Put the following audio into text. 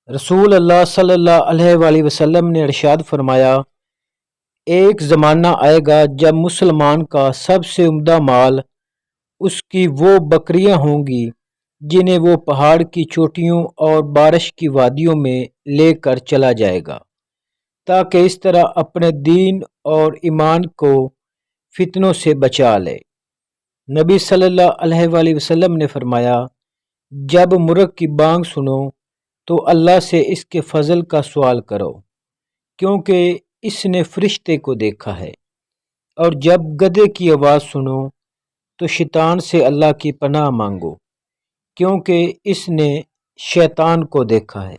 رسول اللہ صلی اللہ علیہ وآلہ وسلم نے ارشاد فرمایا، ایک زمانہ آئے گا جب مسلمان کا سب سے عمدہ مال اس کی وہ بکریاں ہوں گی جنہیں وہ پہاڑ کی چوٹیوں اور بارش کی وادیوں میں لے کر چلا جائے گا، تاکہ اس طرح اپنے دین اور ایمان کو فتنوں سے بچا لے۔ نبی صلی اللہ علیہ وآلہ وسلم نے فرمایا، جب مرغ کی بانگ سنو تو اللہ سے اس کے فضل کا سوال کرو، کیونکہ اس نے فرشتے کو دیکھا ہے، اور جب گدھے کی آواز سنو تو شیطان سے اللہ کی پناہ مانگو، کیونکہ اس نے شیطان کو دیکھا ہے۔